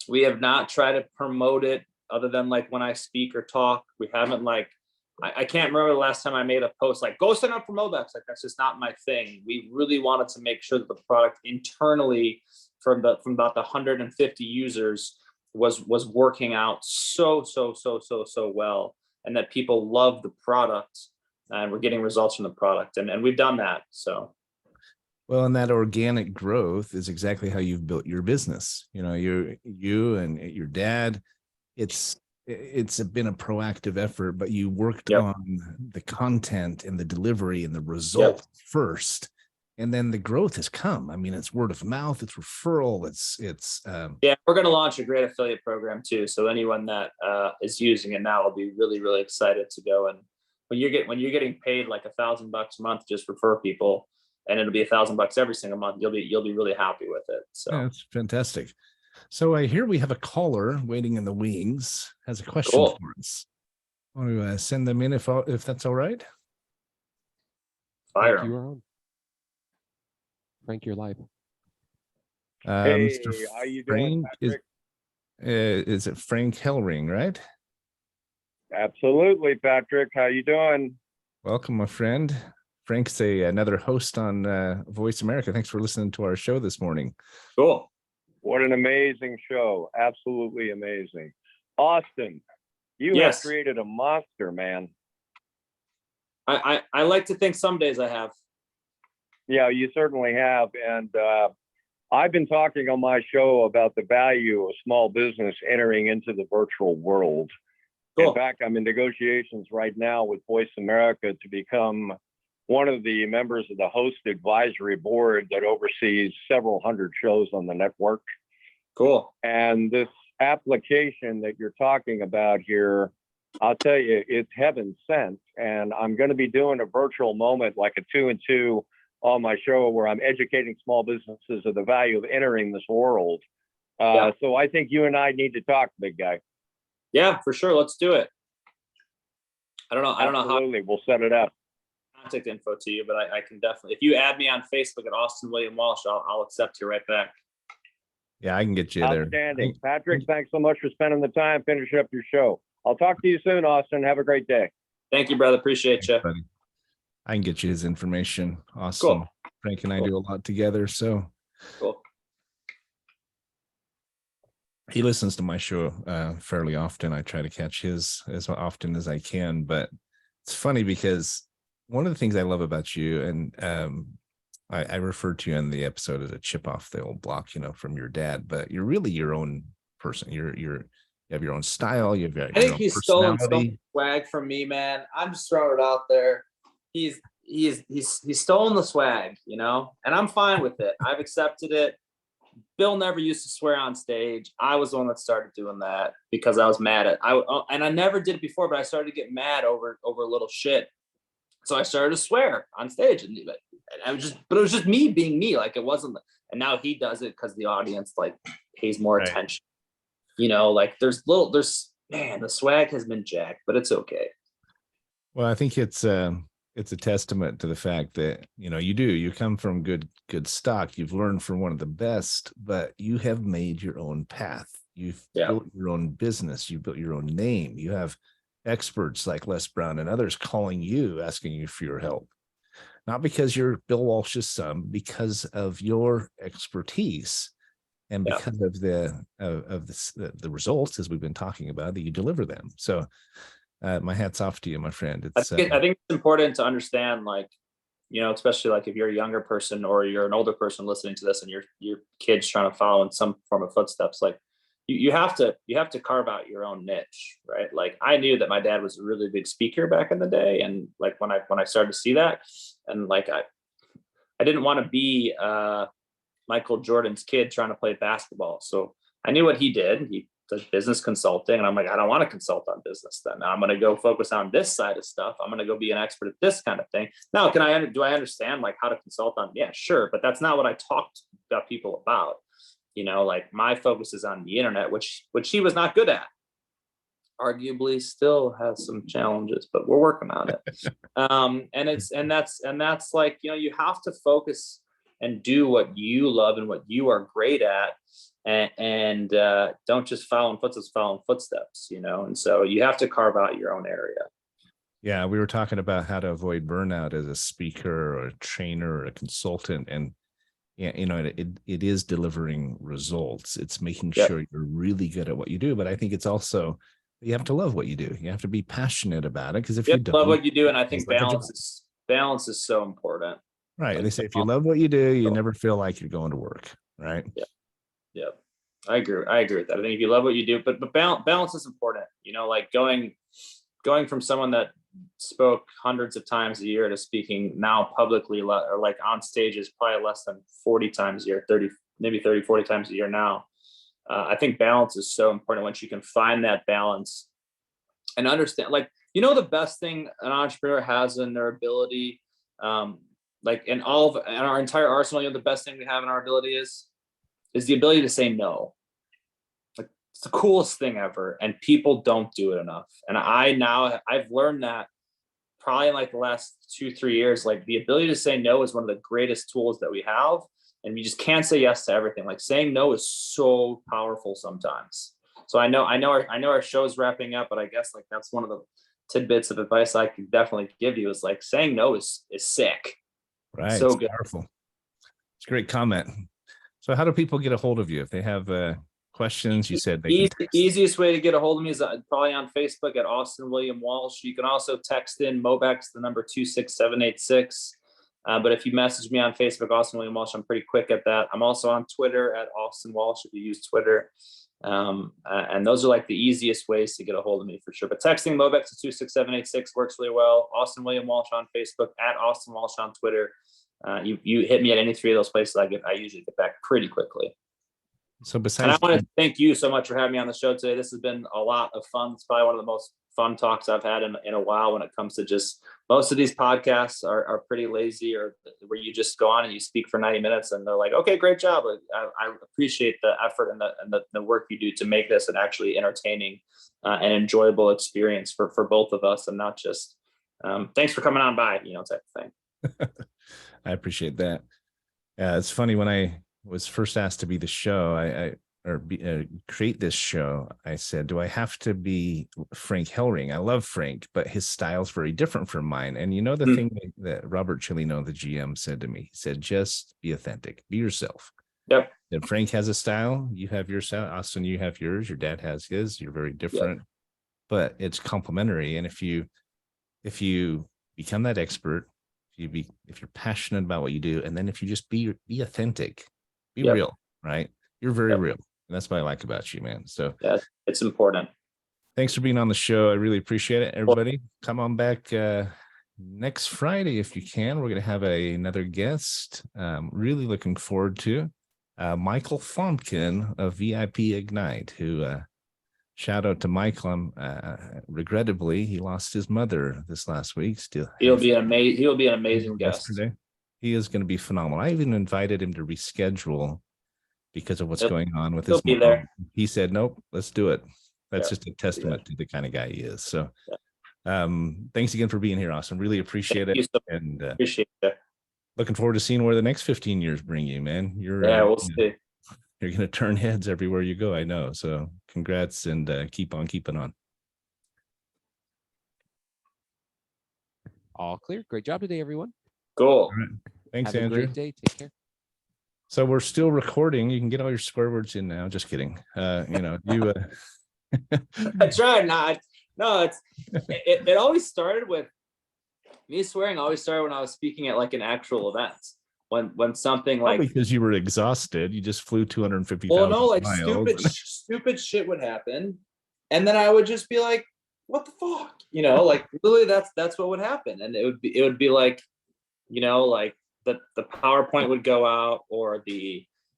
we have not tried to promote it other than like when I speak or talk. We haven't I can't remember the last time I made a post like, go sign up for Mobex. Like, that's just not my thing. We really wanted to make sure that the product internally from about the 150 users was working out so well, and that people love the product and we're getting results from the product. And we've done that. So. Well, and that organic growth is exactly how you've built your business. You and your dad, it's been a proactive effort, but you worked on the content and the delivery and the result first, and then the growth has come. I mean, it's word of mouth, it's referral, it's we're going to launch a great affiliate program too. So anyone that is using it now will be really, really excited to go. And when you're getting paid like $1,000 a month, just refer people, and it'll be $1,000 every single month. You'll be really happy with it. So that's fantastic. So I hear we have a caller waiting in the wings, has a question for us. I want to send them in if that's all right. Fire. Frank, you are on. Frank, you're live. Hey, Mr. how you doing, Frank, is it Frank Hellring, right? Absolutely, Patrick. How you doing? Welcome, my friend. Frank's another host on Voice America. Thanks for listening to our show this morning. Cool. What an amazing show. Absolutely amazing. Austin, you have created a monster, man. I like to think some days I have. Yeah, you certainly have. And I've been talking on my show about the value of small business entering into the virtual world. Cool. In fact, I'm in negotiations right now with Voice America to become one of the members of the host advisory board that oversees several hundred shows on the network. Cool. And this application that you're talking about here, I'll tell you, it's heaven sent. And I'm going to be doing a virtual moment like a 2 and 2 on my show where I'm educating small businesses of the value of entering this world. So I think you and I need to talk, big guy. Yeah, for sure. Let's do it. I don't know how. Absolutely. We'll set it up. Contact info to you, but I can definitely, if you add me on Facebook at Austin William Walsh, I'll accept you right back. Yeah, I can get you there. Outstanding. Patrick, thanks so much for spending the time. Finish up your show. I'll talk to you soon, Austin. Have a great day. Thank you, brother. Appreciate you. Buddy. I can get you his information. Awesome. Cool. Frank and I do a lot together. So cool. he listens to my show fairly often. I try to catch his as often as I can, but it's funny because one of the things I love about you, and I referred to you in the episode as a chip off the old block, from your dad, but you're really your own person. You have your own style. You have your I think own he's stolen some personality. swag from me, man. I'm just throwing it out there. He's stolen the swag, and I'm fine with it. I've accepted it. Bill never used to swear on stage. I was the one that started doing that because I was mad and I never did it before, but I started to get mad over little shit. So I started to swear on stage, and it was just me being me. Like, it wasn't. And now he does it because the audience like pays more Right. attention. Like man, the swag has been jacked, but it's okay. Well, I think it's a testament to the fact that you come from good stock. You've learned from one of the best, but you have made your own path. You've built your own business. You've built your own name. You have experts like Les Brown and others calling you, asking you for your help, not because you're Bill Walsh's son, because of your expertise and because of the results, as we've been talking about, that you deliver them. So my hat's off to you, my friend. I think it's important to understand, like, especially like if you're a younger person or you're an older person listening to this and your kid's trying to follow in some form of footsteps, like you have to carve out your own niche, right? Like, I knew that my dad was a really big speaker back in the day. And like, when I started to see that, and like, I didn't want to be Michael Jordan's kid trying to play basketball. So I knew what he did. He does business consulting. And I'm like, I don't want to consult on business then. I'm going to go focus on this side of stuff. I'm going to go be an expert at this kind of thing. Now, do I understand like how to consult on? Yeah, sure. But that's not what I talked about people about. Like, my focus is on the internet, which he was not good at. Arguably still has some challenges, but we're working on it. And that's like, you have to focus and do what you love and what you are great at. And don't just follow in footsteps, and so you have to carve out your own area. Yeah, we were talking about how to avoid burnout as a speaker or a trainer or a consultant, and it is delivering results. It's making sure you're really good at what you do, but I think it's also you have to love what you do. You have to be passionate about it, because if you don't love what you do, and I think balance is so important. Right. Like, they say if you love what you do, you never feel like you're going to work. Right. Yeah. I agree with that. I think if you love what you do, but balance is important. Like going from someone that spoke hundreds of times a year to speaking now publicly, or like on stage, is probably less than 40 times a year, 40 times a year now. I think balance is so important. Once you can find that balance and understand, like, the best thing an entrepreneur has in their ability, like in our entire arsenal, the best thing we have in our ability is the ability to say no. Like, it's the coolest thing ever, and people don't do it enough. And I've learned that probably in like the last 2-3 years, like, the ability to say no is one of the greatest tools that we have. And we just can't say yes to everything. Like, saying no is so powerful sometimes. So I know our show's wrapping up, but I guess like that's one of the tidbits of advice I could definitely give you, is like, saying no is sick. Right. So it's good. Powerful. It's a great comment. So how do people get a hold of you if they have questions? You said the easiest way to get a hold of me is probably on Facebook at Austin William Walsh. You can also text in Mobex, the number 26786. But if you message me on Facebook, Austin William Walsh, I'm pretty quick at that. I'm also on Twitter at Austin Walsh if you use Twitter. And those are like the easiest ways to get a hold of me for sure. But texting Mobex to 26786 works really well. Austin William Walsh on Facebook, at Austin Walsh on Twitter. You hit me at any three of those places, I usually get back pretty quickly. So besides, and I want to thank you so much for having me on the show today. This has been a lot of fun. It's probably one of the most fun talks I've had in a while, when it comes to just, most of these podcasts are pretty lazy, or where you just go on and you speak for 90 minutes and they're like, okay, great job. I appreciate the effort and the work you do to make this an actually entertaining and enjoyable experience for both of us, and not just thanks for coming on by, type of thing. I appreciate that. It's funny, when I was first asked to be the show, create this show, I said, do I have to be Frank Hellring? I love Frank, but his style's very different from mine. And the thing that Robert Chilino, the GM, said to me, he said, just be authentic, be yourself. Yep. And Frank has a style. You have your style. Austin, you have yours. Your dad has his. You're very different, but it's complementary. And if you become that expert, if you're passionate about what you do, and then if you just be authentic, be real, right? You're very real. And that's what I like about you, man. So yeah, it's important. Thanks for being on the show. I really appreciate it. Everybody, come on back next Friday if you can. We're going to have another guest. Really looking forward to Michael Fompkin of VIP Ignite, who shout out to Michael. Regrettably, he lost his mother this last week. He'll be an amazing guest. Yesterday. He is going to be phenomenal. I even invited him to reschedule because of what's going on with his mom. There. He said, nope, let's do it. That's just a testament to the kind of guy he is. So thanks again for being here, Austin. Really appreciate it. And appreciate it. Looking forward to seeing where the next 15 years bring you, man. We'll see. You're going to turn heads everywhere you go, I know. So congrats and keep on keeping on. All clear. Great job today, everyone. Cool. Right. Thanks, Have Andrew. a great day. Take care. So we're still recording. You can get all your swear words in now. Just kidding. You I try not. No, it always started with me swearing. Always started when I was speaking at like an actual event. When something like because you were exhausted, you just flew 250,000 well, no, like miles. stupid shit would happen, and then I would just be like, "What the fuck?" Like literally, that's what would happen, and it would be like, like the PowerPoint would go out or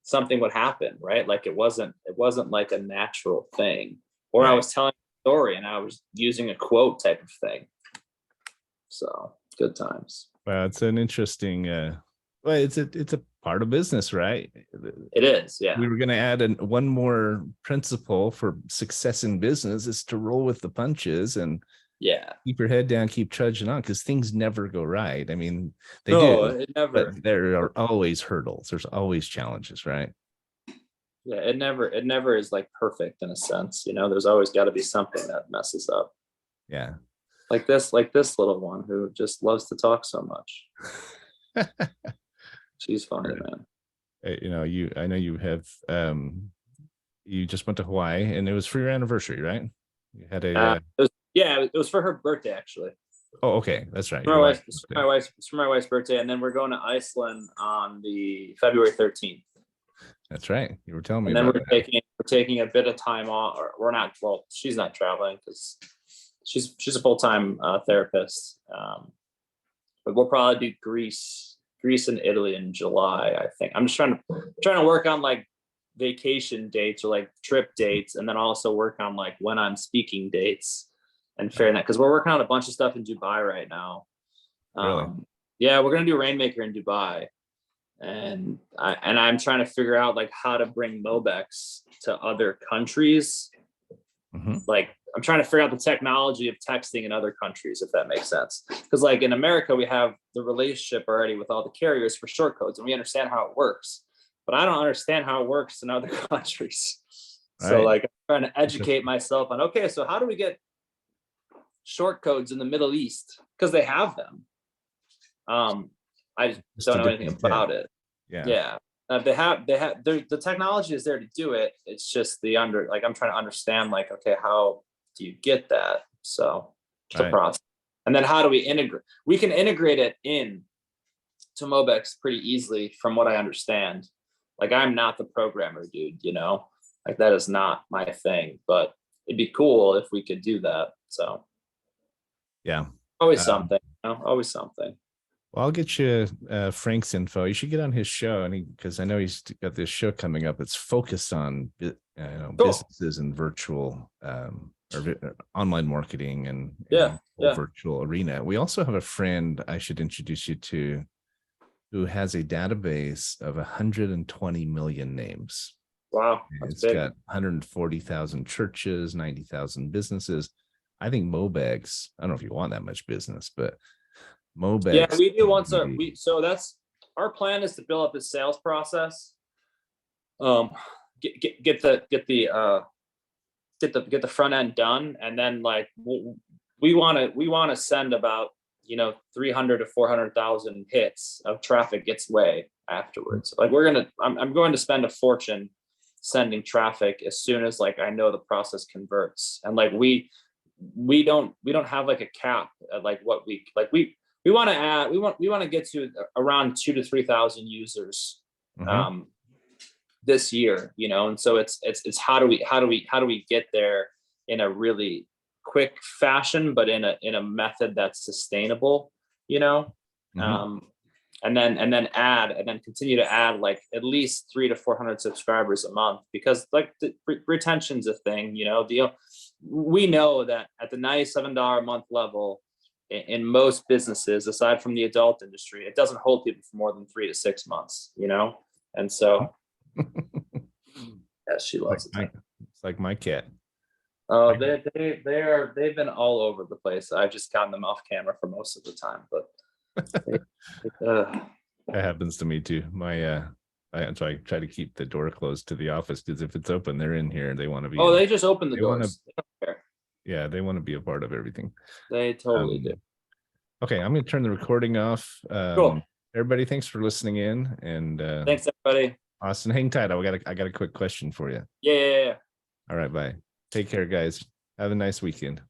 something would happen, right? Like it wasn't like a natural thing. Or I was telling a story and I was using a quote type of thing. So good times. Well, it's an interesting. Well, it's a part of business, right? It is. Yeah. We were going to add one more principle for success in business is to roll with the punches and keep your head down, keep trudging on, because things never go right. I mean, they do. It never. But there are always hurdles. There's always challenges, right? Yeah, it never is like perfect in a sense. There's always got to be something that messes up. Yeah. Like this little one who just loves to talk so much. She's funny, man. I know you have you just went to Hawaii and it was for your anniversary, right? You had it was for her birthday actually. Oh, okay, that's right. It's for my wife's birthday, and then we're going to Iceland on the February 13th. That's right. You were telling me. And then we're taking a bit of time off, or we're not. Well, she's not traveling because she's a full-time therapist. But we'll probably do Greece and Italy in July. I think I'm just trying to work on like vacation dates or like trip dates, and then also work on like when I'm speaking dates and fairing that because we're working on a bunch of stuff in Dubai right now. Really? Yeah, we're gonna do Rainmaker in Dubai. And I'm trying to figure out like how to bring Mobex to other countries. Mm-hmm. Like I'm trying to figure out the technology of texting in other countries, if that makes sense. Because like in America, we have the relationship already with all the carriers for short codes, and we understand how it works. But I don't understand how it works in other countries. Right. So like I'm trying to educate myself on, okay, so how do we get short codes in the Middle East? Because they have them. I just don't know anything about it. Yeah. The technology is there to do it. It's just I'm trying to understand like, okay, how do you get that? So it's a process. And then how do we integrate? We can integrate it in to Mobex pretty easily from what I understand. Like I'm not the programmer, dude, like that is not my thing, but it'd be cool if we could do that. So yeah, always something, always something. Well, I'll get you Frank's info. You should get on his show, because I know he's got this show coming up. It's focused on businesses and virtual or online marketing and virtual arena. We also have a friend I should introduce you to who has a database of 120 million names. Wow, it's got 140,000 churches, 90,000 businesses. I think Mobex, I don't know if you want that much business, but Mobex. Yeah, we do want to. So that's our plan is to build up the sales process. Get the front end done, and then like we want to send about 300 to 400,000 hits of traffic its way afterwards. Like I'm going to spend a fortune sending traffic as soon as like I know the process converts. And like we don't have like a cap at like what we want to add. We want to get to around 2,000 to 3,000 users this year, and so it's how do we get there in a really quick fashion, but in a method that's sustainable, and then continue to add like at least 300 to 400 subscribers a month, because like the retention's a thing. We know that at the $97 a month level in most businesses, aside from the adult industry, it doesn't hold people for more than 3 to 6 months, and so yeah, she loves it. It's like my cat. Oh, they've been all over the place. I've just gotten them off camera for most of the time, but that happens to me too. So I try to keep the door closed to the office, because if it's open, they're in here and they want to be. Oh, they just open the doors. They don't care. Yeah, they want to be a part of everything. They totally do. Okay, I'm going to turn the recording off. Cool. Everybody, thanks for listening in, and thanks everybody. Austin, hang tight. I got a quick question for you. Yeah. All right, bye. Take care, guys. Have a nice weekend.